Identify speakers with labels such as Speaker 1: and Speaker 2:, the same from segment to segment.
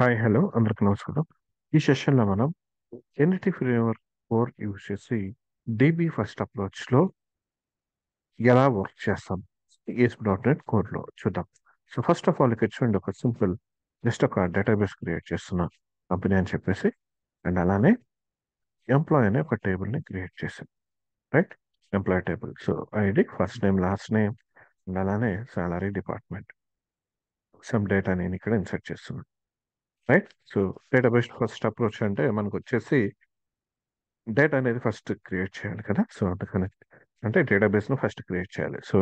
Speaker 1: Hi hello అందరికి నమస్కారం. ఈ సెషన్లో మనం ఎన్ఎల్టీ ఫ్రేమ్వర్క్ కోర్ యూజ్ చేసి డిబి ఫస్ట్ అప్రోచ్లో ఎలా వర్క్ చేస్తాం ASP.NET కోడ్లో చూద్దాం. సో ఫస్ట్ ఆఫ్ ఆల్ ఇక్కడ చూడండి, ఒక సింపుల్ జస్ట్ ఒక డేటాబేస్ క్రియేట్ చేస్తున్న కంపెనీ అని చెప్పేసి, అండ్ అలానే ఎంప్లాయ్ అనే ఒక టేబుల్ని క్రియేట్ చేసాం. Right, employee table. So ID, first name, last name, and అలానే సాలరీ, డిపార్ట్మెంట్, సమ్ డేటా నేను ఇక్కడ ఇన్సర్ట్ చేస్తున్నాను. Right, so database first approach అంటే మనకు వచ్చేసి డేటా అనేది ఫస్ట్ క్రియేట్ చేయాలి కదా. సో అందుకని అంటే డేటాబేస్ను ఫస్ట్ క్రియేట్ చేయాలి. సో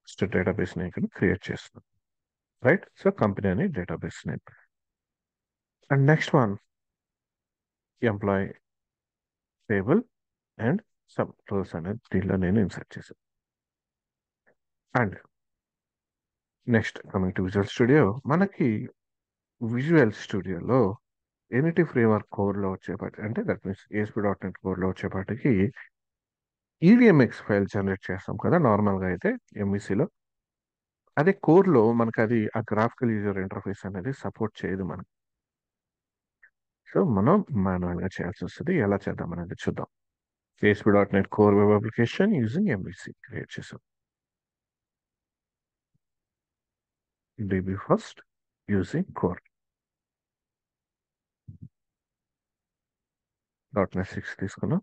Speaker 1: ఫస్ట్ డేటాబేస్ని ఇక్కడ క్రియేట్ చేస్తున్నాం. రైట్, సో కంపెనీ అని database name. And next one employee table and sub roles అనేది దీనిలో నేను ఇన్సర్ట్ చేశాను. And next coming to visual studio, మనకి విజువల్ స్టూడియోలో ఎనిటీ ఫ్రేమ్వర్క్ కోడ్లో వచ్చేపాటి, అంటే దట్ మీన్స్ ASP.NET కోడ్లో వచ్చేపాటికి ఈడిఎంఎక్స్ ఫైల్ జనరేట్ చేస్తాం కదా నార్మల్గా అయితే ఎంవిసిలో. అదే కోర్లో మనకు అది ఆ గ్రాఫికల్ యూజర్ ఇంటర్ఫేస్ అనేది సపోర్ట్ చేయదు మనకి. సో మనం మాన్యువల్గా చేయాల్సి వస్తుంది. ఎలా చేద్దాం అనేది చూద్దాం. ASP.NET core web application using MVC create చేసాం. DB first using core .NET 6 తీసుకున్నాం.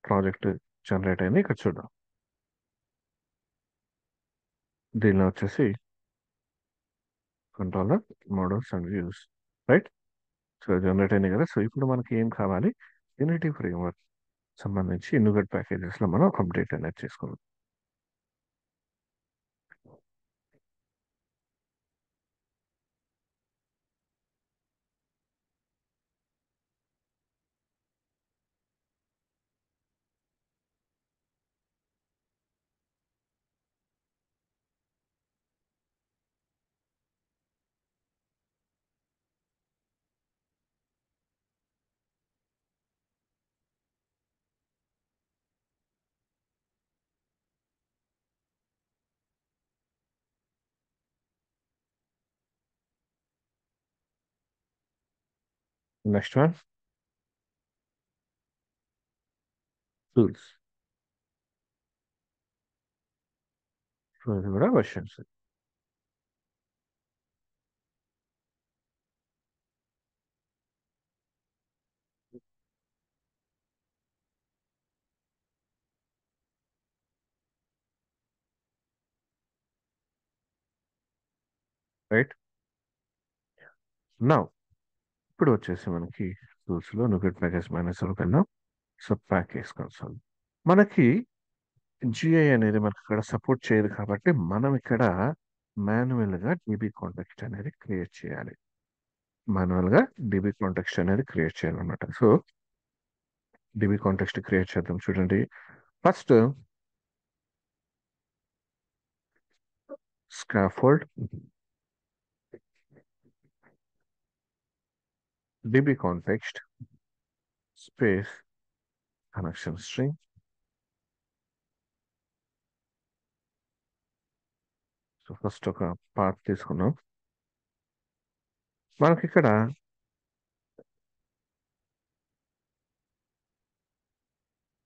Speaker 1: ప్రాజెక్ట్ జనరేట్ అయింది. ఇక్కడ చూద్దాం, దీనిలో వచ్చేసి controller, models and views. Right, so generate అయింది కదా. సో ఇప్పుడు మనకి ఏం కావాలి, యూనిటీ ఫ్రేమ్వర్క్ సంబంధించి ఇన్నుగట్ ప్యాకేజెస్లో మనం అప్డేట్ అనేది చేసుకున్నాం. Next one tools. సో ఇది కూడా వర్షన్స్. రైట్, నా ఇప్పుడు వచ్చేసి మనకి టూల్స్లో నుగెట్ ప్యాకేజ్ మేనేజర్కి వెళ్దాం. సో ప్యాకేజ్ కన్సోల్, మనకి జిఐ అనేది మనకి ఇక్కడ సపోర్ట్ చేయదు కాబట్టి మనం ఇక్కడ మాన్యువల్గా డిబి కాంటెక్స్ట్ అనేది క్రియేట్ చేయాలి. మాన్యువల్గా డిబి కాంటెక్స్ట్ అనేది క్రియేట్ చేయాలన్నమాట. సో డిబి కాంటెక్స్ట్ క్రియేట్ చేద్దాం. చూడండి, first scaffold dB context space connection string. So first ఒక పార్ట్ తీసుకున్నాం. మనకి ఇక్కడ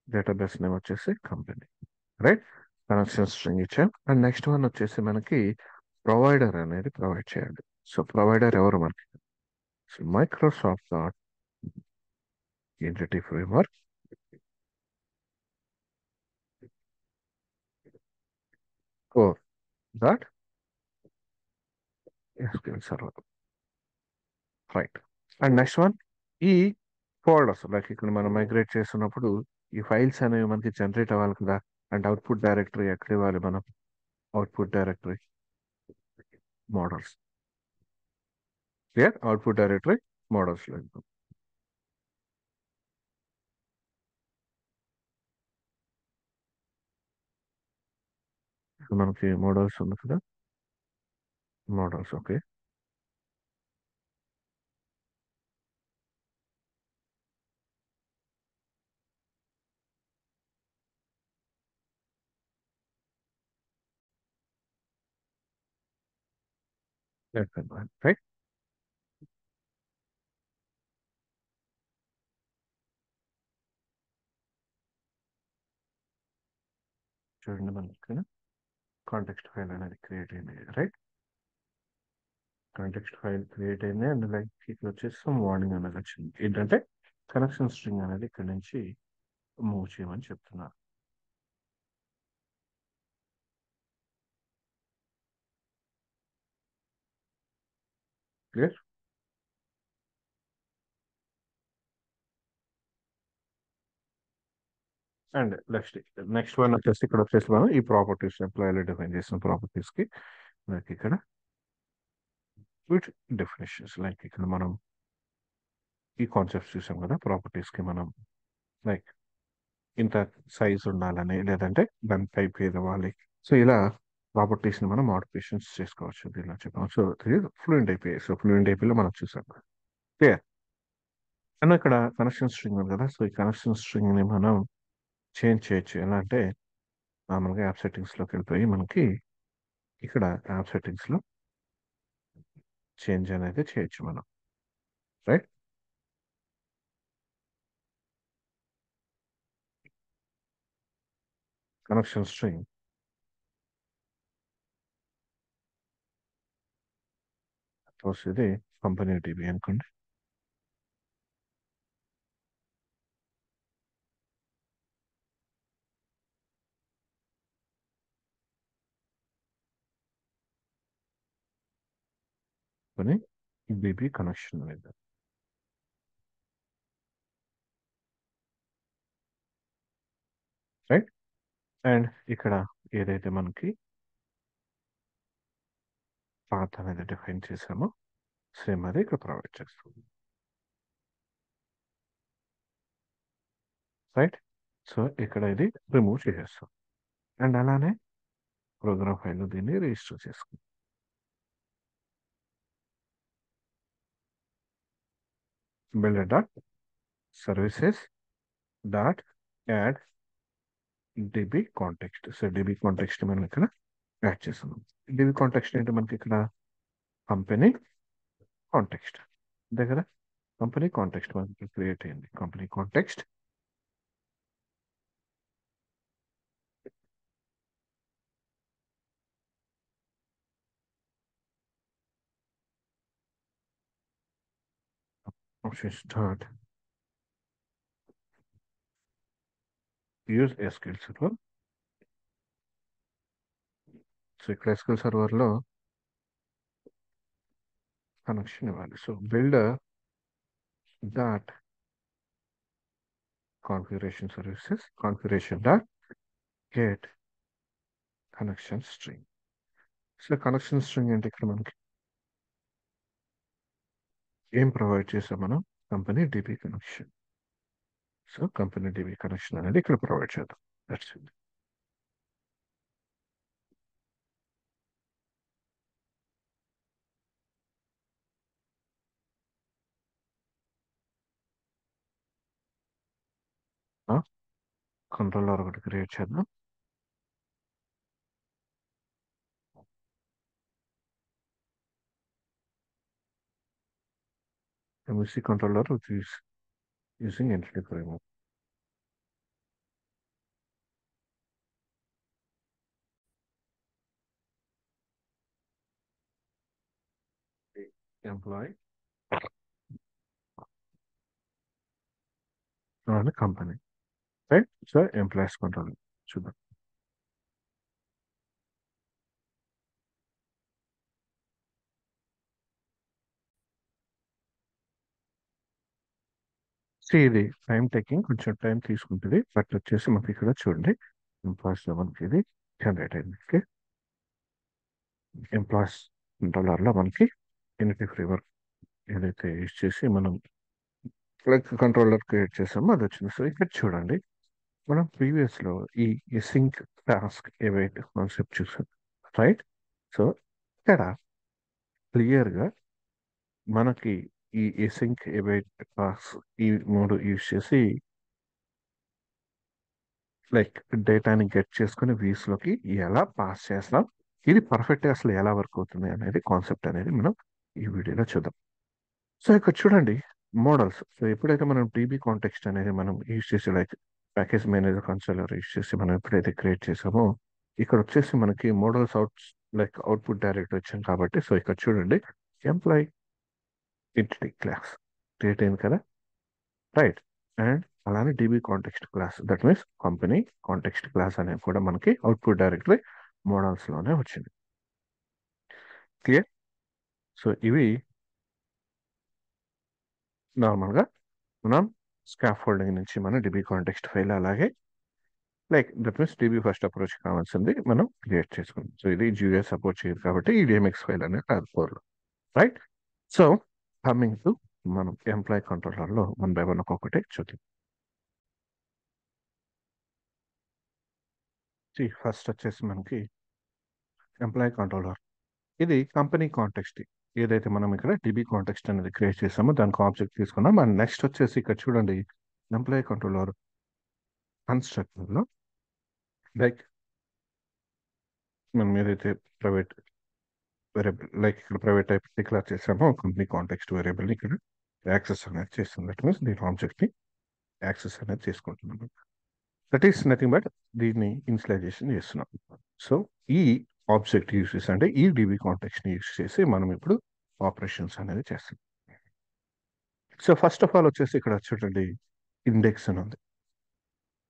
Speaker 1: డేటాబేస్ నేమ్ వచ్చేసి కంపెనీ. రైట్, కనెక్షన్ స్ట్రింగ్ ఇచ్చాం. అండ్ నెక్స్ట్ వన్ వచ్చేసి మనకి ప్రొవైడర్ అనేది ప్రొవైడ్ చేయాలి. సో ప్రొవైడర్ ఎవరు మనకి, so Microsoft dot entity framework core dot SQL server. Right, and next one ఈ ఫోల్డర్స్ లైక్ ఇక్కడ మనం మైగ్రేట్ చేస్తున్నప్పుడు ఈ ఫైల్స్ అనేవి మనకి జనరేట్ అవ్వాలి కదా. అండ్ అవుట్పుట్ డైరెక్టరీ ఎక్కడ ఇవ్వాలి మనం, output directory models. Clear, output directory మోడల్స్లో ఇద్దాం. మనకి మోడల్స్ ఉంది కదా, మోడల్స్ ఓకే. రైట్. చూడండి మనకి ఇక్కడ కాంటెక్స్ట్ ఫైల్ అనేది క్రియేట్ అయింది, రైట్. కాంటెక్స్ట్ ఫైల్ క్రియేట్ అయింది అండ్ లైక్ ఇక్కడ వచ్చేసి వార్నింగ్ అనేది వచ్చింది ఏంటంటే కనెక్షన్ స్ట్రింగ్ అనేది ఇక్కడ నుంచి మూవ్ చేయమని చెప్తున్నారు. క్లియర్. అండ్ నెక్స్ట్ వన్ వచ్చేసి ఇక్కడ వచ్చేసి మనం ఈ ప్రాపర్టీస్ ఎంప్లాయీలో డిఫైన్ చేసిన ప్రాపర్టీస్ కి లైక్ ఇక్కడ విత్ డెఫినేషన్స్ లైక్ ఇక్కడ మనం ఈ కాన్సెప్ట్స్ చూసాం కదా, ప్రాపర్టీస్ కి మనం లైక్ ఇంత సైజ్ ఉండాలని లేదంటే దాని టైప్ ఏది అవ్వాలి. సో ఇలా ప్రాపర్టీస్ ని మనం మోడిఫికేషన్స్ చేసుకోవచ్చు ఇలా చెప్పాం. సో ఫ్లూయెంట్ అయిపోయాయి. సో ఫ్లూయెంట్ అయిపోయిలో మనం చూసాం క్లియర్. అండ్ ఇక్కడ కనెక్షన్ స్ట్రింగ్ ఉంది కదా, సో ఈ కనెక్షన్ స్ట్రింగ్ ని మనం చేంజ్ చేయొచ్చు. ఎలా అంటే మామూలుగా యాప్ సెట్టింగ్స్ లోకి వెళ్ళిపోయి మనకి ఇక్కడ యాప్ సెట్టింగ్స్ లో చేంజ్ అనేది చేయొచ్చు మనం, రైట్. కనెక్షన్ స్ట్రింగ్ ఇది కంపెనీ డిబి అనుకోండి. కొని డిబి కనెక్షన్ మీద, రైట్. అండ్ ఇక్కడ ఏదైతే మనకి పాత్ అనేది డిఫైన్ చేసామో సేమ్ అది ఇక్కడ ప్రొవైడ్ చేస్తుంది, రైట్. సో ఇక్కడ ఇది రిమూవ్ చేసేస్తాం అండ్ అలానే ప్రోగ్రామ్ ఫైల్ దీన్ని రిజిస్టర్ చేసుకుంటాం. Builder dot services dot add dB context. So dB context మనం ఇక్కడ యాడ్ చేస్తున్నాం. డిబి కాంటెక్స్ట్ ఏంటి మనకి ఇక్కడ కంపెనీ కాంటెక్స్ట్ దగ్గర కంపెనీ కాంటెక్స్ట్ మనకి క్రియేట్ అయింది. Company context start use SQL server. So ఇక్కడ ఎస్క్యూఎల్ సర్వర్ లో కనెక్షన్ ఇవ్వాలి. So builder dot configuration services configuration dot get connection string. So connection string అంటే ఇక్కడ మనకి ఏం ప్రొవైడ్ చేసాం మనం, company dB connection. So company dB connection అనేది ఇక్కడ ప్రొవైడ్ చేద్దాం. That's it. కంట్రోలర్ ఒకటి క్రియేట్ చేద్దాం. MVC controller which is using entity framework. Employee and company, right? So employees controller. చూద్దాం. ఇది టైం టేకింగ్, కొంచెం టైం తీసుకుంటుంది. బట్ వచ్చేసి మనకి ఇక్కడ చూడండి ఎంప్లాయీస్ లో మనకి ఇది జనరేట్ అయింది. ఓకే, ఎంప్లాయీస్ కంట్రోలర్ లో మనకి ఎన్టీ ఫ్రేమ్వర్క్ ఏదైతే యూజ్ చేసి మనం లైక్ కంట్రోలర్ క్రియేట్ చేసామో అది వచ్చింది. సో ఇక్కడ చూడండి మనం ప్రీవియస్ లో ఈ సింక్ టాస్క్ ఏవైతే కాన్సెప్ట్ చూసాం, రైట్. సో ఇక్కడ క్లియర్ గా మనకి ఈ ఎసింక్ ఏవైతే టాస్క్ ఈ మూడు యూజ్ చేసి లైక్ డేటాని గెట్ చేసుకుని వీస్ లోకి ఎలా పాస్ చేస్తాం ఇది పర్ఫెక్ట్గా అసలు ఎలా వర్క్ అవుతుంది అనేది కాన్సెప్ట్ అనేది మనం ఈ వీడియోలో చూద్దాం. సో ఇక్కడ చూడండి మోడల్స్. సో ఎప్పుడైతే మనం డీబీ కాంటెక్స్ట్ అనేది మనం యూజ్ చేసి like package manager consoler use చేసి మనం ఎప్పుడైతే క్రియేట్ చేసామో ఇక్కడ వచ్చేసి మనకి మోడల్స్ లైక్ అవుట్పుట్ డైరెక్ట్ వచ్చింది కాబట్టి సో ఇక్కడ చూడండి ఎంప్లాయ్ ఎంటిటీ క్లాస్ క్రియేట్ అయింది కదా, రైట్. అండ్ అలానే DB context class that means company context class అనేది కూడా మనకి అవుట్పుట్ డైరెక్టరీ మోడల్స్ లోనే వచ్చింది. క్లియర్. సో ఇవి నార్మల్గా మనం స్కాఫ్ ఫోల్డింగ్ నుంచి మనం డిబి కాంటెక్స్ట్ ఫైల్ అలాగే like that means dB first approach కావాల్సింది మనం క్రియేట్ చేసుకుందాం. సో ఇది జియూఐ సపోర్ట్ చేయదు కాబట్టి ఈ డిఎంఎక్స్ ఫైల్ అనేది కాదు కోర్లో, రైట్. సో కమింగ్ టు మనం ఎంప్లాయ్ కంట్రోలర్లో 1 by 1 ఒక్కొక్కటి చూద్దాం. ఫస్ట్ వచ్చేసి మనకి ఎంప్లాయ్ కంట్రోలర్. ఇది కంపెనీ కాంటెక్స్ట్. ఏదైతే మనం ఇక్కడ డిబి కాంటెక్స్ట్ అనేది క్రియేట్ చేసామో దానికి ఆబ్జెక్ట్ తీసుకున్నాం. అండ్ నెక్స్ట్ వచ్చేసి ఇక్కడ చూడండి ఎంప్లాయ్ కంట్రోలర్ కన్స్ట్రక్టర్లో లైక్ మనం ఏదైతే ప్రైవేట్ వేరియబుల్ లైక్ ఇక్కడ ప్రైవేట్ టైప్ డిక్లేర్ చేసామో కంపెనీ కాంటెక్స్ట్ వేరియబుల్ ఇక్కడ యాక్సెస్ అనేది చేస్తుంది. దట్ మీన్స్ దీని ఆబ్జెక్ట్ ని యాక్సెస్ అనేది చేసుకుంటున్నాం. దట్ ఈస్ నథింగ్ బట్ దీన్ని ఇన్స్టలైజేషన్ చేస్తున్నాం. సో ఈ ఆబ్జెక్ట్ యూస్ చేసి అంటే ఈ డిబి కాంటెక్స్ట్ ని యూస్ చేసి మనం ఇప్పుడు ఆపరేషన్స్ అనేది చేస్తాం. సో ఫస్ట్ ఆఫ్ ఆల్ వచ్చేసి ఇక్కడ చూడండి ఇండెక్స్ అని ఉంది.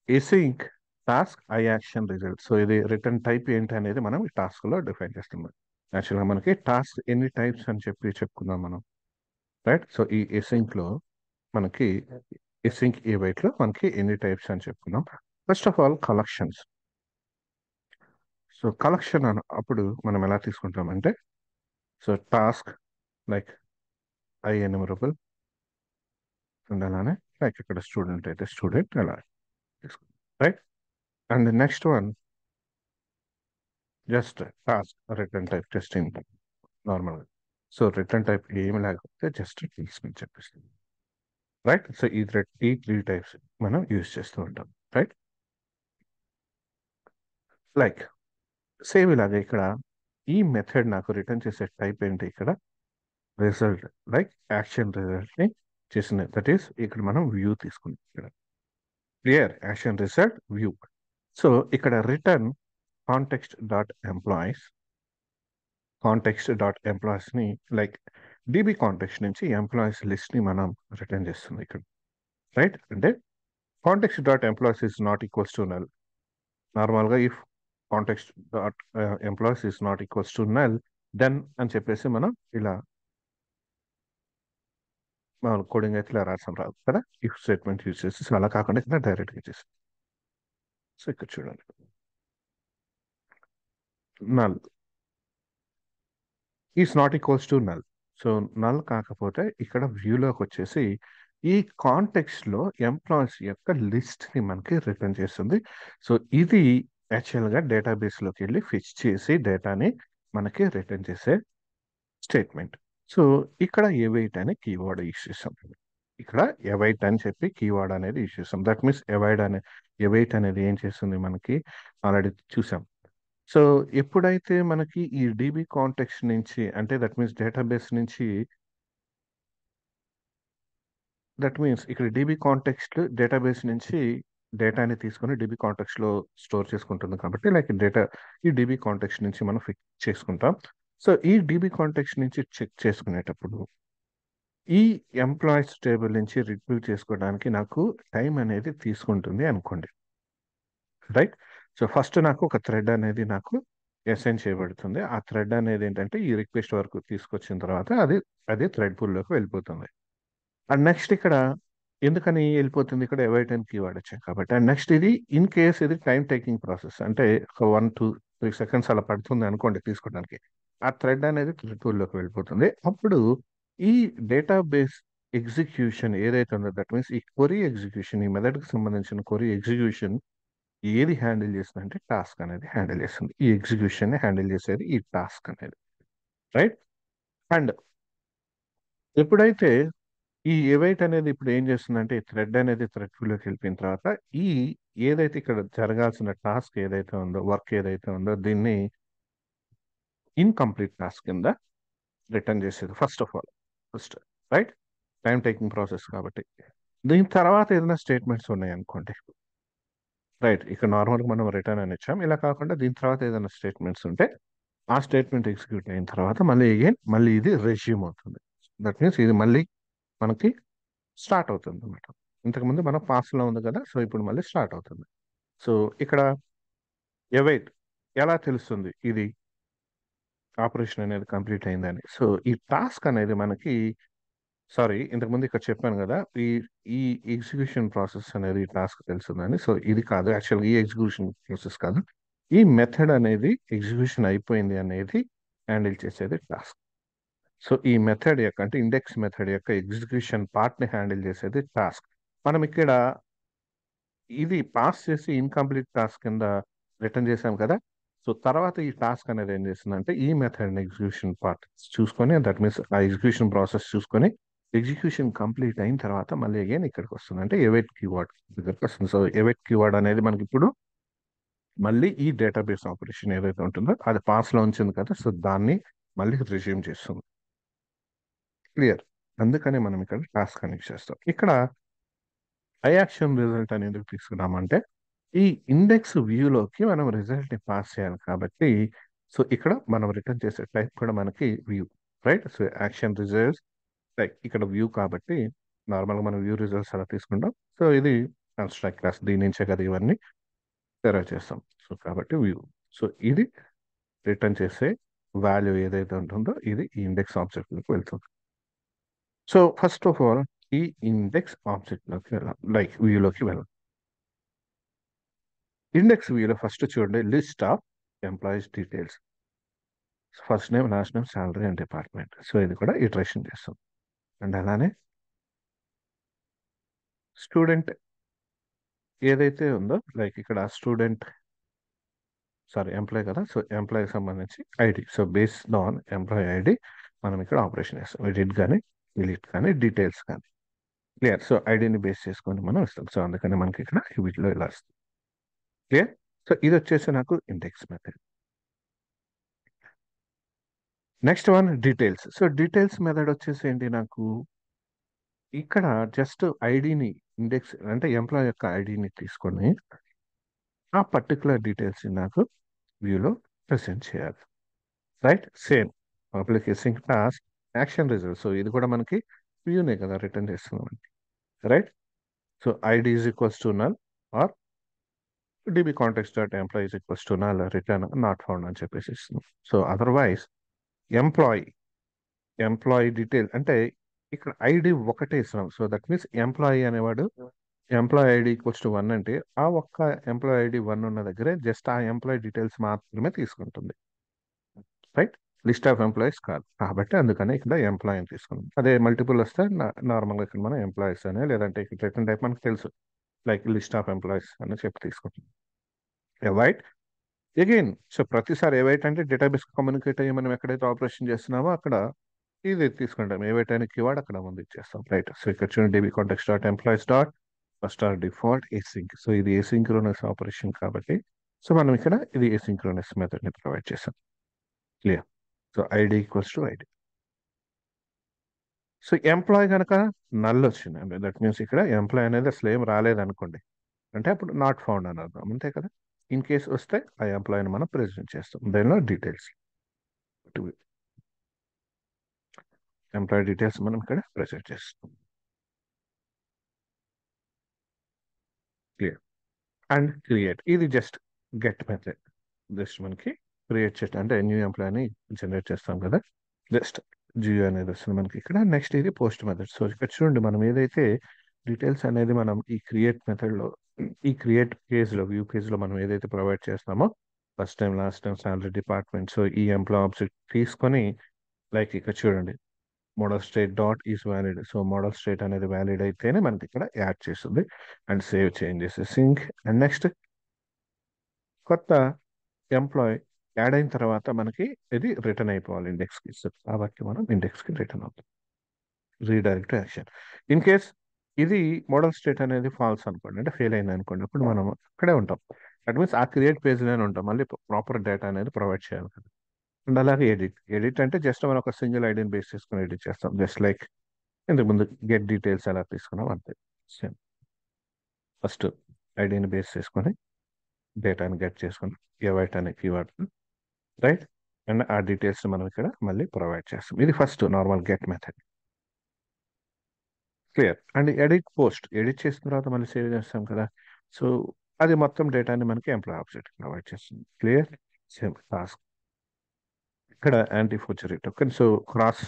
Speaker 1: Async task I action result. So ఇది రిటర్న్ టైప్ ఏంటి అనేది మనం ఈ టాస్క్ లో డిఫైన్ చేస్తున్నాం. యాక్చువల్గా మనకి టాస్క్ ఎన్ని టైప్స్ అని చెప్పుకుందాం మనం, రైట్. సో ఈ ఏసింక్ లో మనకి ఏసింక్ ఏ వైట్ లో మనకి ఎన్ని టైప్స్ అని చెప్పుకుందాం. First of all collections. So collection అప్పుడు మనం ఎలా తీసుకుంటాం అంటే so task like I enumerable and అలానే లైక్ ఇక్కడ స్టూడెంట్ అయితే స్టూడెంట్ అలా తీసుకుంటాం, right. And next one just task return type testing నార్మల్గా. సో రిటర్న్ టైప్ ఏమి లేకపోతే జస్ట్ తీసుకుని చెప్పేస్తుంది, రైట్. సో ఈ త్రీ టైప్స్ మనం యూజ్ చేస్తూ ఉంటాం, రైట్. లైక్ సేమ్ ఇలాగే ఇక్కడ ఈ మెథడ్ నాకు రిటర్న్ చేసే టైప్ ఏంటి ఇక్కడ రిజల్ట్ లైక్ యాక్షన్ రిజల్ట్ ని చేసిన దట్ ఈస్ ఇక్కడ మనం వ్యూ తీసుకున్నాం. ఇక్కడ clear action result view. So ఇక్కడ రిటర్న్ కాంటెక్స్ట్ డాట్ ఎంప్లాయీస్ ని లైక్ డిబి కాంటెక్స్ట్ నుంచి ఎంప్లాయీస్ లిస్ట్ ని మనం రిటర్న్ చేస్తుంది ఇక్కడ, రైట్. అంటే context dot employees is not equals to null. నార్మల్గా if context dot employees is not equals to null then అని చెప్పేసి మనం ఇలా మన కోడింగ్ అయితే ఇలా రాసాం రాదు కదా, ఇఫ్ స్టేట్మెంట్ యూజ్ చేసి. సో అలా కాకుండా ఇక్కడ డైరెక్ట్గా చేసి సో ఇక్కడ చూడండి null is not equals to null. So null కాకపోతే ఇక్కడ వ్యూలోకి వచ్చేసి ఈ కాంటెక్స్ట్ లో ఎంప్లాయీస్ యొక్క లిస్ట్ ని మనకి రిటర్న్ చేస్తుంది. సో ఇది యాక్చువల్గా డేటాబేస్ లోకి వెళ్ళి ఫిచ్ చేసి డేటాని మనకి రిటర్న్ చేసే స్టేట్మెంట్. సో ఇక్కడ ఎవైట్ అనే కీవర్డ్ యూస్ చేసాం. ఇక్కడ ఎవైట్ అని చెప్పి కీవర్డ్ అనేది యూస్ చేసాం. దట్ మీన్స్ ఎవైట్ అనేది ఏం చేస్తుంది మనకి ఆల్రెడీ చూసాం. సో ఎప్పుడైతే మనకి ఈ డిబి కాంటెక్స్ట్ నుంచి అంటే దట్ మీన్స్ డేటాబేస్ నుంచి దట్ మీన్స్ ఇక్కడ డిబి కాంటెక్స్ట్ డేటాబేస్ నుంచి డేటాని తీసుకొని డిబి కాంటెక్స్ట్ లో స్టోర్ చేసుకుంటుంది కాబట్టి లైక్ ఈ డిబి కాంటెక్స్ట్ నుంచి మనం ఫిక్స్ చేసుకుంటాం. సో ఈ డిబి కాంటెక్స్ట్ నుంచి చెక్ చేసుకునేటప్పుడు ఈ ఎంప్లాయీస్ టేబుల్ నుంచి రిట్రీవ్ చేసుకోవడానికి నాకు టైం అనేది తీసుకుంటుంది అనుకోండి, రైట్. సో ఫస్ట్ నాకు ఒక థ్రెడ్ అనేది నాకు అసైన్ చేయబడుతుంది. ఆ థ్రెడ్ అనేది ఏంటంటే ఈ రిక్వెస్ట్ వరకు తీసుకొచ్చిన తర్వాత అది థ్రెడ్ పూల్లోకి వెళ్ళిపోతుంది. అండ్ నెక్స్ట్ ఇక్కడ ఎందుకని వెళ్ళిపోతుంది ఇక్కడ అవైట్ అని కీవర్డ్ వచ్చాం కాబట్టి. అండ్ నెక్స్ట్ ఇది ఇన్ కేస్ ఇది టైం టేకింగ్ ప్రాసెస్ అంటే ఒక 1-2-3 seconds అలా పడుతుంది అనుకోండి తీసుకోవడానికి. ఆ థ్రెడ్ అనేది థ్రెడ్ పూల్లోకి వెళ్ళిపోతుంది. అప్పుడు ఈ డేటాబేస్ ఎగ్జిక్యూషన్ ఏదైతే ఉందో దట్ మీన్స్ ఈ క్వరీ ఎగ్జిక్యూషన్ ఈ మెథడ్కి సంబంధించిన క్వరీ ఎగ్జిక్యూషన్ ఏది హ్యాండిల్ చేస్తుంది అంటే టాస్క్ అనేది హ్యాండిల్ చేస్తుంది. ఈ ఎగ్జిక్యూషన్ ని హ్యాండిల్ చేసేది ఈ టాస్క్ అనేది, రైట్. అండ్ ఎప్పుడైతే ఈ ఎవైట్ అనేది ఇప్పుడు ఏం చేస్తుందంటే థ్రెడ్ అనేది థ్రెడ్ లోకి వెళ్ళిపోయిన తర్వాత ఈ ఏదైతే ఇక్కడ జరగాల్సిన టాస్క్ ఏదైతే ఉందో వర్క్ ఏదైతే ఉందో దీన్ని ఇన్కంప్లీట్ టాస్క్ కింద రిటర్న్ చేసేది first right. Time taking process కాబట్టి. దీని తర్వాత ఏదైనా స్టేట్మెంట్స్ ఉన్నాయి అనుకోండి, రైట్, ఇక్కడ నార్మల్గా మనం రిటర్న్ అని ఇచ్చాం. ఇలా కాకుండా దీని తర్వాత ఏదైనా స్టేట్మెంట్స్ ఉంటే ఆ స్టేట్మెంట్ ఎగ్జిక్యూట్ అయిన తర్వాత మళ్ళీ అగైన్ మళ్ళీ ఇది రెజ్యూమ్ అవుతుంది. దట్ మీన్స్ ఇది మళ్ళీ మనకి స్టార్ట్ అవుతుంది అనమాట. ఇంతకుముందు మనం పాస్లో ఉంది కదా, సో ఇప్పుడు మళ్ళీ స్టార్ట్ అవుతుంది. సో ఇక్కడ ఎవైట్ ఎలా తెలుస్తుంది ఇది ఆపరేషన్ అనేది కంప్లీట్ అయిందని? సో ఈ టాస్క్ అనేది మనకి, సారీ, ఇంతకుముందు ఇక్కడ చెప్పాను కదా, ఈ ఈ ఎగ్జిక్యూషన్ ప్రాసెస్ అనేది టాస్క్ తెలుస్తుందని. సో ఇది కాదు, యాక్చువల్గా ఈ ఎగ్జిక్యూషన్ ప్రాసెస్ కాదు, ఈ మెథడ్ అనేది ఎగ్జిక్యూషన్ అయిపోయింది అనేది హ్యాండిల్ చేసేది టాస్క్. సో ఈ మెథడ్ యొక్క అంటే ఇండెక్స్ మెథడ్ యొక్క ఎగ్జిక్యూషన్ పార్ట్ ని హ్యాండిల్ చేసేది టాస్క్. మనం ఇక్కడ ఇది పాస్ చేసి ఇన్కంప్లీట్ టాస్క్ కింద రిటర్న్ చేసాం కదా. సో తర్వాత ఈ టాస్క్ అనేది ఏం చేస్తుందంటే ఈ మెథడ్ ఎగ్జిక్యూషన్ పార్ట్ చూసుకొని, దట్ మీన్స్ ఆ ఎగ్జిక్యూషన్ ప్రాసెస్ చూసుకొని ఎగ్జిక్యూషన్ కంప్లీట్ అయిన తర్వాత మళ్ళీ అగైన్ ఇక్కడికి వస్తుంది, అంటే ఎవైట్ కీవర్డ్ దగ్గరికి వస్తుంది. సో ఎవైట్ కీవర్డ్ అనేది మనకి ఇప్పుడు మళ్ళీ ఈ డేటాబేస్ ఆపరేషన్ ఏదైతే ఉంటుందో అది పాస్ లో ఉంచింది కదా, సో దాన్ని మళ్ళీ రిజ్యూమ్ చేస్తుంది. క్లియర్. అందుకనే మనం ఇక్కడ టాస్క్ కనెక్ట్ చేస్తాం. ఇక్కడ ఐ యాక్షన్ రిజల్ట్ అని ఎందుకు తీసుకున్నామంటే ఈ ఇండెక్స్ వ్యూలోకి మనం రిజల్ట్ ని పాస్ చేయాలి కాబట్టి, సో ఇక్కడ మనం రిటర్న్ చేసే టైప్ కూడా మనకి view, right. So action results like ఇక్కడ వ్యూ కాబట్టి నార్మల్గా మనం వ్యూ రిజల్ట్స్ అలా తీసుకుంటాం. సో ఇది కన్స్ట్రక్ట్ క్లాస్, దీని నుంచే కదా ఇవన్నీ డెరైవ్ చేస్తాం. సో కాబట్టి వ్యూ. సో ఇది రిటర్న్ చేసే వాల్యూ ఏదైతే ఉంటుందో ఇది ఈ ఇండెక్స్ ఆబ్జెక్ట్లోకి వెళ్తుంది. సో ఫస్ట్ ఆఫ్ ఆల్ ఈ ఇండెక్స్ ఆబ్జెక్ట్లోకి వెళ్ళాం, లైక్ వ్యూలోకి వెళ్ళాం. ఇండెక్స్ వ్యూలో ఫస్ట్ చూడండి, list of employees details, first name, last name, salary and department. So ఇది కూడా ఇటరేషన్ చేస్తాం. అండ్ అలానే స్టూడెంట్ ఏదైతే ఉందో, లైక్ ఇక్కడ స్టూడెంట్, సారీ ఎంప్లాయ్ కదా, సో ఎంప్లాయ్కి సంబంధించి ID. So based on employee ID మనం ఇక్కడ ఆపరేషన్ చేస్తాం, ఎడిట్ కానీ డిలీట్ కానీ డీటెయిల్స్ కానీ. క్లియర్. సో ఐడిని బేస్ చేసుకొని మనం ఇస్తాం. సో అందుకని మనకి ఇక్కడ వీటిలో ఇలా వస్తుంది. క్లియర్. సో ఇది వచ్చేసి నాకు index method. Next one details. So details method వచ్చేసి ఏంటి, నాకు ఇక్కడ జస్ట్ ఐడిని ఇండెక్స్ అంటే ఎంప్లాయ్ యొక్క ఐడిని తీసుకొని ఆ పర్టికులర్ డీటెయిల్స్ నాకు వ్యూలో ప్రెసెంట్ చేయాలి. Right. Same public sync task action result. So ఇది కూడా మనకి వ్యూనే కదా రిటర్న్ చేస్తున్నాం, right. So ID is equals to null or DB context dot employee is equals to null return not found అని చెప్పేసి ఇస్తున్నాం. So otherwise employee employee detail అంటే ఇక్కడ ఐడి ఒకటే ఇస్తున్నాం. సో దట్ మీన్స్ ఎంప్లాయీ అనేవాడు ఎంప్లాయీ ఐడి ఈక్వల్స్ టు 1 అంటే ఆ ఒక్క ఎంప్లాయీ ఐడి 1 ఉన్న దగ్గరే జస్ట్ ఆ ఎంప్లాయీ డీటెయిల్స్ మాత్రమే తీసుకుంటుంది, రైట్. లిస్ట్ ఆఫ్ ఎంప్లాయీస్ కాదు కాబట్టి అందుకనే ఇక్కడ ఎంప్లాయీ అని తీసుకున్నాం. అదే మల్టిపుల్ వస్తే నార్మల్గా ఇక్కడ మనం ఎంప్లాయీస్ అని, లేదంటే ఇక్కడ రిటర్న్ టైప్ మనకు తెలుసు, లైక్ లిస్ట్ ఆఫ్ ఎంప్లాయీస్ అని చెప్పి తీసుకుంటాం. రైట్. అగైన్ సో ప్రతిసారి ఏవైట్ అంటే డేటాబేస్ కమ్యూనికేట్ అయ్యి మనం ఎక్కడైతే ఆపరేషన్ చేస్తున్నామో అక్కడ ఇది తీసుకుంటాం, ఏవైట్ అనే కీవర్డ్ అక్కడ ముందు ఇచ్చేస్తాం, రైట్. సో ఇక్కడ చూడండి, DB context dot employees dot first or default async. So ఇది ఏసింక్రోనస్ ఆపరేషన్ కాబట్టి సో మనం ఇక్కడ ఇది ఏసింక్రోనస్ మెథడ్ ని ప్రొవైడ్ చేసాం. Clear. So ID equals to ID. So employee కనుక నల్ వచ్చింది అంటే దట్ మీన్స్ ఇక్కడ ఎంప్లాయ్ అనేది అసలు ఏం రాలేదనుకోండి, అంటే అప్పుడు నాట్ ఫౌండ్ అని అర్థం, అంతే కదా. ఇన్ కేస్ వస్తే ఆ ఎంప్లాయీని మనం ప్రెజెంట్ చేస్తాం, దానిలో డీటెయిల్స్ ఎంప్లాయీ డీటెయిల్స్ మనం ఇక్కడ ప్రెజెంట్ చేస్తాం. క్లియర్. అండ్ క్రియేట్ ఇది జస్ట్ గెట్ మెథడ్, జస్ట్ మనకి క్రియేట్ చేయటం అంటే న్యూ ఎంప్లాయీని జనరేట్ చేస్తాం కదా, జస్ట్ జియో అనేది వస్తుంది మనకి ఇక్కడ. నెక్స్ట్ ఇది పోస్ట్ మెథడ్. సో ఇక్కడ చూడండి, మనం ఏదైతే డీటెయిల్స్ అనేది మనం ఈ క్రియేట్ మెథడ్లో ఈ క్రియేట్ పేజ్లో వ్యూ పేజ్లో మనం ఏదైతే ప్రొవైడ్ చేస్తామో first time, last time, salary, department. So ఈ ఎంప్లాయ్ ఆబ్జెక్ట్ తీసుకొని లైక్ ఇక్కడ చూడండి, model state dot is valid. So model state అనేది వ్యాలిడ్ అయితేనే మనకి ఇక్కడ యాడ్ చేస్తుంది and save changes sync. And next కొత్త ఎంప్లాయ్ యాడ్ అయిన తర్వాత మనకి ఇది రిటర్న్ అయిపోవాలి ఇండెక్స్కి. సో కాబట్టి మనం ఇండెక్స్కి రిటర్న్ అవుతుంది, రీడైరెక్ట్ యాక్షన్. ఇన్ కేస్ ఇది మోడల్ స్టేట్ అనేది ఫాల్స్ అనుకోండి, అంటే ఫెయిల్ అయింది అనుకోండి, అప్పుడు మనం అక్కడే ఉంటాం. దట్ మీన్స్ ఆ క్రియేట్ పేజ్లోనే ఉంటాం, మళ్ళీ ప్రాపర్ డేటా అనేది ప్రొవైడ్ చేయాలి కదా. అండ్ అలాగే ఎడిట్ అంటే జస్ట్ మనం ఒక సింగిల్ ఐడిని బేస్ చేసుకుని ఎడిట్ చేస్తాం, జస్ట్ లైక్ ఇంతకు ముందు గెట్ డీటెయిల్స్ ఎలా తీసుకున్నాం అంతే. సేమ్. ఫస్ట్ ఐడిని బేస్ చేసుకొని డేటాని గెట్ చేసుకుని ఎవైట్ అనే కీవర్డ్, రైట్. అండ్ ఆ డీటెయిల్స్ మనం ఇక్కడ మళ్ళీ ప్రొవైడ్ చేస్తాం. ఇది first normal get method. Clear. And edit చేసిన తర్వాత మళ్ళీ సేవ్ చేస్తాం కదా. సో అది మొత్తం డేటాని మనకి ఎంప్లాయ్ ఆబ్జెక్ట్ ప్రొవైడ్ చేస్తుంది. క్లియర్. సేమ్ టాస్క్ ఇక్కడ anti future token. So cross,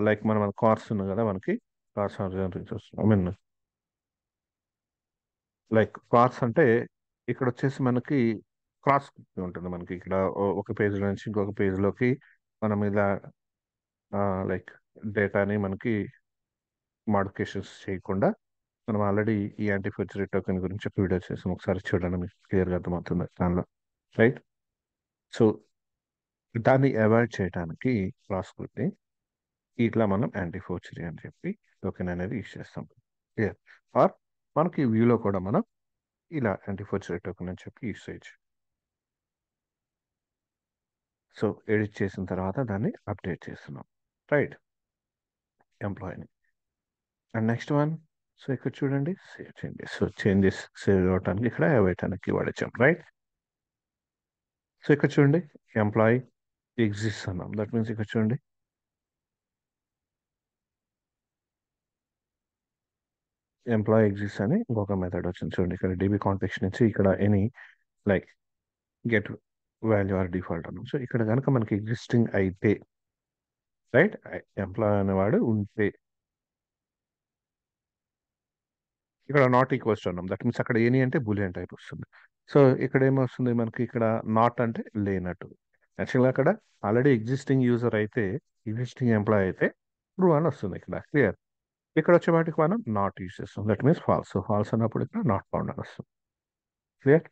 Speaker 1: like మనం కార్స్ ఉంది కదా మనకి, cars I mean like cars అంటే ఇక్కడ వచ్చేసి మనకి క్రాస్ ఉంటుంది మనకి ఇక్కడ ఒక పేజ్ నుంచి ఇంకొక పేజ్లోకి మనం ఇలా లైక్ డేటాని మనకి మాడిఫికేషన్స్ చేయకుండా మనం ఆల్రెడీ ఈ యాంటీ ఫ్యూచర్ టోకెన్ గురించి ఒక వీడియో చేసాం, ఒకసారి చూడండి మీకు క్లియర్గా అర్థమవుతుంది దానిలో, రైట్. సో దాన్ని అవాయిడ్ చేయడానికి క్రాస్ ఇట్లా మనం యాంటీ ఫోర్జరీ అని చెప్పి టోకెన్ అనేది యూజ్ చేస్తాం. క్లియర్. ఆర్ మనకి వ్యూలో కూడా మనం ఇలా యాంటీ ఫోర్జరీ టోకెన్ అని చెప్పి యూజ్ చేయొచ్చు. సో ఎడిట్ చేసిన తర్వాత దాన్ని అప్డేట్ చేస్తున్నాం, రైట్, ఎంప్లాయీని. అండ్ నెక్స్ట్ వన్, సో ఇక్కడ చూడండి save changes. So changes save అవడానికి ఇక్కడ అవైట్ అనే కీవర్డ్ ఇచ్చాం, రైట్. సో ఇక్కడ చూడండి ఎంప్లాయీ ఎగ్జిస్ట్ అన్నాం. దట్ మీన్స్ ఇక్కడ చూడండి ఎంప్లాయీ ఎగ్జిస్ట్ అని ఇంకొక మెథడ్ వచ్చింది. చూడండి ఇక్కడ డీబీ కాంటెక్స్ట్ నుంచి ఇక్కడ any like get value or default అన్నాం. సో ఇక్కడ కనుక మనకి ఎగ్జిస్టింగ్ అయితే, రైట్, ఎంప్లాయ్ అనేవాడు ఉంటే ఇక్కడ నాట్ ఈక్వల్స్ అన్నాం. దట్ మీన్స్ అక్కడ ఎనీ అంటే బులియన్ టైప్ వస్తుంది. సో ఇక్కడ ఏమొస్తుంది మనకి, ఇక్కడ నాట్ అంటే లేనట్టు. యాక్చువల్గా అక్కడ ఆల్రెడీ ఎగ్జిస్టింగ్ యూజర్ అయితే, ఎగ్జిస్టింగ్ ఎంప్లాయ్ అయితే ట్రూ అని వస్తుంది ఇక్కడ, క్లియర్. ఇక్కడ వచ్చే వాటికి మనం నాట్ యూజ్ చేస్తాం. That means false. ఫాల్స్ అన్నప్పుడు ఇక్కడ నాట్ ఫౌండ్ అని వస్తుంది, clear.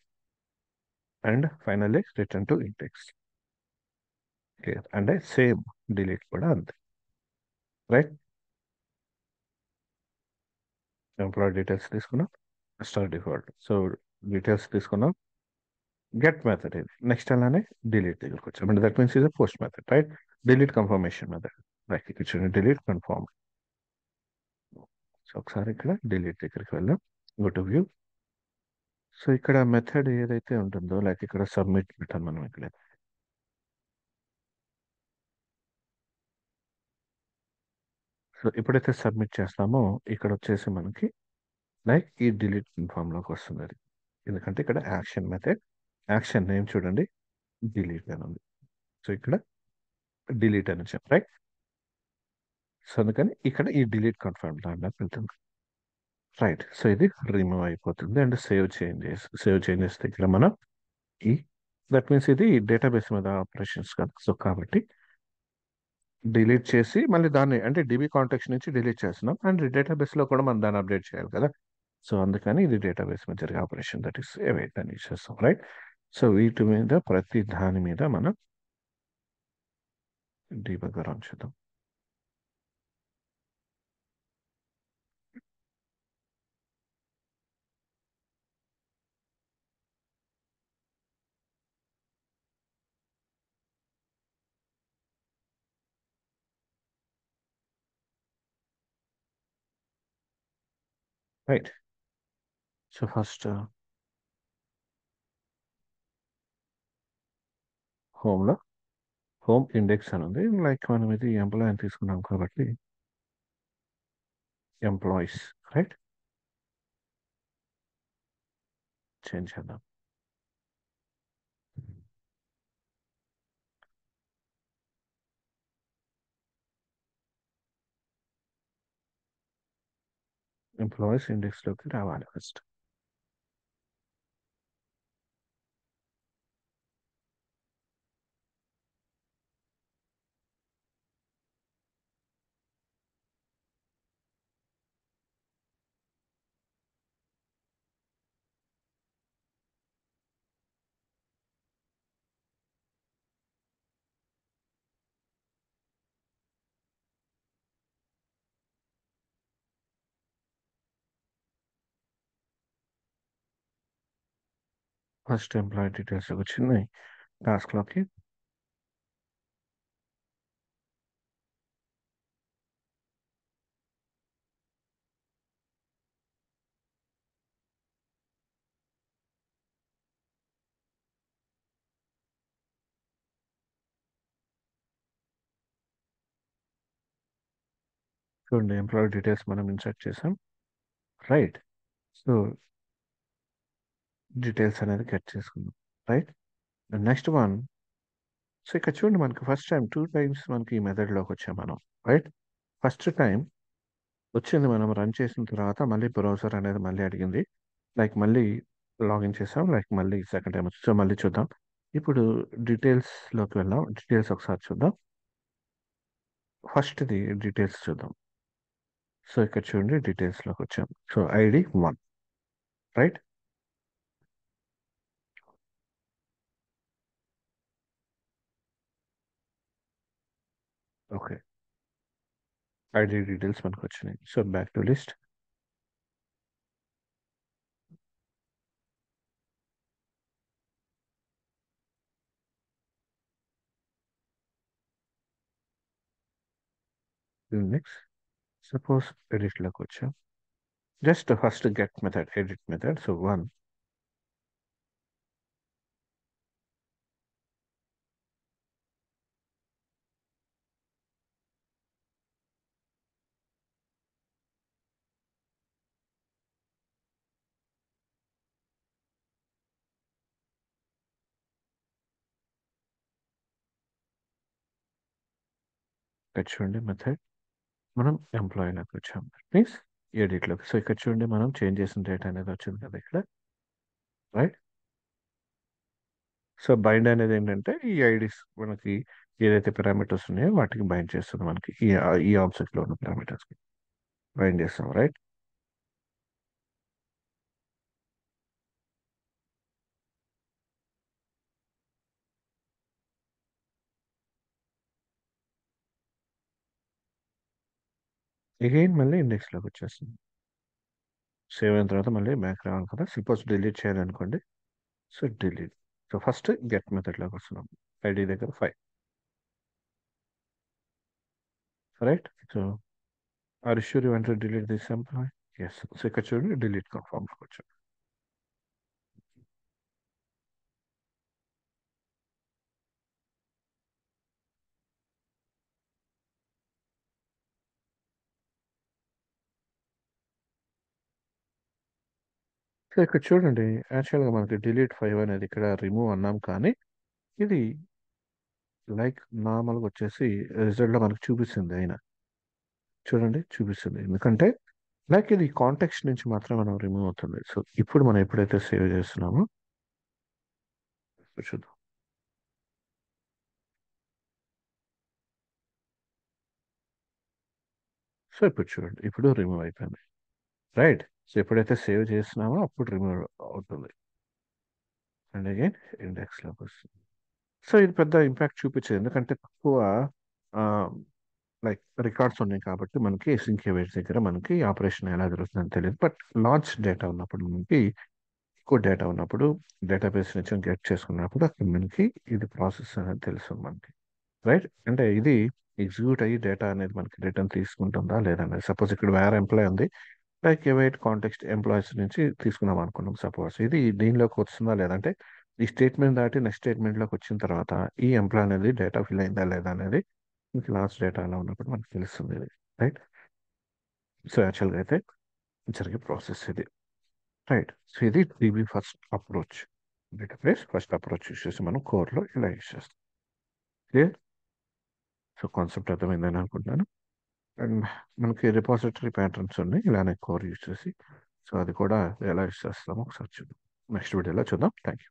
Speaker 1: And finally return to index, clear. అంటే సేమ్ డిలీట్ కూడా అంతే, రైట్. ఎంప్లాయీ డీటెయిల్స్ తీసుకున్నాం, స్టార్ డిఫాల్ట్. సో డీటెయిల్స్ తీసుకున్నాం, గెట్ మెథడ్ ఇది. నెక్స్ట్ అలానే డిలీట్ దగ్గరకు వచ్చాం. అంటే దట్ మీన్స్ ఇది post method, right. Delete confirmation method, right. ఇక్కడ చూడండి డిలీట్ కన్ఫర్మ్. సో ఒకసారి ఇక్కడ డిలీట్ దగ్గరికి వెళ్ళాం, గో టు వ్యూ. సో ఇక్కడ మెథడ్ ఏదైతే ఉంటుందో లైక్ ఇక్కడ సబ్మిట్ బటన్ మనం ఇక్కడ, సో ఎప్పుడైతే సబ్మిట్ చేస్తామో ఇక్కడ వచ్చేసి మనకి లైక్ ఈ డిలీట్ లోకి వస్తుంది అది. ఎందుకంటే ఇక్కడ యాక్షన్ మెథడ్, యాక్షన్ నేమ్ చూడండి డిలీట్ అని ఉంది. సో ఇక్కడ డిలీట్ అని చెప్పి, రైట్. సో అందుకని ఇక్కడ ఈ డిలీట్ కన్ఫర్మ్ దాంట్లోకి వెళ్తుంది, రైట్. సో ఇది రిమూవ్ అయిపోతుంది. అండ్ సేవ్ చేంజెస్ దగ్గర మనం ఈ దట్ మీన్స్ ఇది డేటాబేస్ మీద ఆపరేషన్స్ కదా. సో కాబట్టి డిలీట్ చేసి మళ్ళీ దాన్ని అంటే డిబి కాంటాక్ట్స్ నుంచి డిలీట్ చేస్తున్నాం, అండ్ డేటాబేస్లో కూడా మనం దాన్ని అప్డేట్ చేయాలి కదా. సో అందుకని ఇది డేటాబేస్ మీద జరిగే ఆపరేషన్, దట్ ఈస్ అవైట్ అని చేస్తాం, రైట్. సో వీటి మీద ప్రతి దాని మీద మనం డీబగ్గర్ ఆన్ చేద్దాం. రైట్. సో ఫస్ట్ హోమ్లో హోమ్ ఇండెక్స్ అని ఉంది. లైక్ మనం ఇది ఎంప్లాయ్ అని తీసుకున్నాం కాబట్టి ఎంప్లాయీస్, రైట్, చేంజ్ చేద్దాం. ఎంప్లాయీస్ ఇండెక్స్లోకి రావాలి ఫస్ట్. ఫస్ట్ ఎంప్లాయీ డీటెయిల్స్ వచ్చినాయి టాస్క్లోకి. చూడండి ఎంప్లాయీ డీటెయిల్స్ మనం ఇన్సర్ట్ చేసాం, రైట్. సో డీటెయిల్స్ అనేది గెట్ చేసుకుందాం, రైట్. నెక్స్ట్ వన్, సో ఇక్కడ చూడండి మనకి ఫస్ట్ టైం 2 టైమ్స్ మనకి ఈ మెథడ్లోకి వచ్చాం మనం, రైట్. ఫస్ట్ టైం వచ్చింది మనం రన్ చేసిన తర్వాత మళ్ళీ బ్రౌజర్ అనేది మళ్ళీ అడిగింది, లైక్ మళ్ళీ లాగిన్ చేసాం, లైక్ మళ్ళీ సెకండ్ టైం వచ్చి, సో మళ్ళీ చూద్దాం. ఇప్పుడు డీటెయిల్స్లోకి వెళ్దాం, డీటెయిల్స్ ఒకసారి చూద్దాం. ఫస్ట్ది డీటెయిల్స్ చూద్దాం. సో ఇక్కడ చూడండి డీటెయిల్స్లోకి వచ్చాం, so ID 1, right. Okay, ID details మనకు వచ్చినాయి. So back to list. Next suppose ఎడిట్లోకి వచ్చాం, just first get method, edit method, so 1. ఇక్కడ చూడండి మెథడ్, మనం ఎంప్లాయీలోకి వచ్చాం, మీన్స్ ఎడిట్లోకి. సో ఇక్కడ చూడండి మనం చేంజ్ చేసిన డేటా అనేది వచ్చింది కదా ఇక్కడ, రైట్. సో బైండ్ అనేది ఏంటంటే ఈ ఐడీస్ మనకి ఏదైతే పారామీటర్స్ ఉన్నాయో వాటికి బైండ్ చేస్తుంది, మనకి ఈ ఆబ్జెక్ట్లో ఉన్న పారామీటర్స్కి బైండ్ చేస్తాం, రైట్. అగైన్ మళ్ళీ ఇండెక్స్లోకి వచ్చేస్తుంది. సేవ్ అయిన తర్వాత మళ్ళీ బ్యాక్ రావాలి కదా, సపోజ్ డిలీట్ చేయాలనుకోండి, so delete. So first get మెథడ్లోకి వస్తున్నాం, ఐడి దగ్గర 5, right. So are sure you want to delete this employee? Yes. So ఇక్కడ చూడండి డిలీట్ కన్ఫర్మ్లోకి వచ్చాం. సో ఇక్కడ చూడండి యాక్చువల్గా మనకి డిలీట్ 5 అనేది ఇక్కడ రిమూవ్ అన్నాం, కానీ ఇది లైక్ నార్మల్గా వచ్చేసి రిజల్ట్లో మనకు చూపిస్తుంది అయినా, చూడండి చూపిస్తుంది, ఎందుకంటే లైక్ ఇది కాంటెక్స్ట్ నుంచి మాత్రం మనం రిమూవ్ అవుతుంది. సో ఇప్పుడు మనం ఎప్పుడైతే సేవ్ చేస్తున్నామో చూద్దాం. సో ఇప్పుడు చూడండి ఇప్పుడు రిమూవ్ అయిపోయింది, రైట్. సో ఎప్పుడైతే సేవ్ చేస్తున్నామో అప్పుడు రిమూవ్ అవుతుంది, అండ్ అగైన్ ఇండెక్స్లోకి వస్తుంది. సో ఇది పెద్ద ఇంపాక్ట్ చూపించదు, ఎందుకంటే తక్కువ లైక్ రికార్డ్స్ ఉన్నాయి కాబట్టి మనకి సింక్ వేట్స్ దగ్గర మనకి ఆపరేషన్ ఎలా జరుగుతుందని తెలియదు. బట్ లార్జ్ డేటా ఉన్నప్పుడు మనకి ఎక్కువ డేటా ఉన్నప్పుడు డేటాబేస్ నుంచి గెట్ చేసుకున్నప్పుడు అక్కడ మనకి ఇది ప్రాసెస్ అనేది తెలుస్తుంది మనకి, రైట్. అంటే ఇది ఎగ్జిక్యూట్ అయ్యి డేటా అనేది మనకి రిటర్న్ తీసుకుంటుందా లేదనేది. సపోజ్ ఇక్కడ వేరే ఎంప్లాయ్ ఉంది, లైక్ ఎవైట్ కాంటెక్స్ట్ ఎంప్లాయీస్ నుంచి తీసుకున్నాం అనుకున్నాం, సపోజ్ ఇది దీనిలోకి వస్తుందా లేదంటే ఈ స్టేట్మెంట్ దాటి నెక్స్ట్ స్టేట్మెంట్లోకి వచ్చిన తర్వాత ఈ ఎంప్లాయ్ అనేది డేటా ఫిల్ అయిందా లేదా అనేది మీకు లాస్ట్ డేటా అలా ఉన్నప్పుడు మనకు తెలుస్తుంది ఇది, రైట్. సో యాక్చువల్గా అయితే జరిగే ప్రాసెస్ ఇది, రైట్. సో ఇది DB first approach, database first approach use చేసి మనం కోర్లో ఇలా యూస్ చేస్తాం, క్లియర్. సో కాన్సెప్ట్ అర్థమైందని అనుకుంటున్నాను. అండ్ మనకి రిపాజిటరీ ప్యాటర్న్స్ ఉన్నాయి ఇలానే కోర్ యూస్ చేసి, సో అది కూడా ఎలా యూస్ చేస్తామో ఒకసారి చూద్దాం, నెక్స్ట్ వీడియోలో చూద్దాం. Thank you.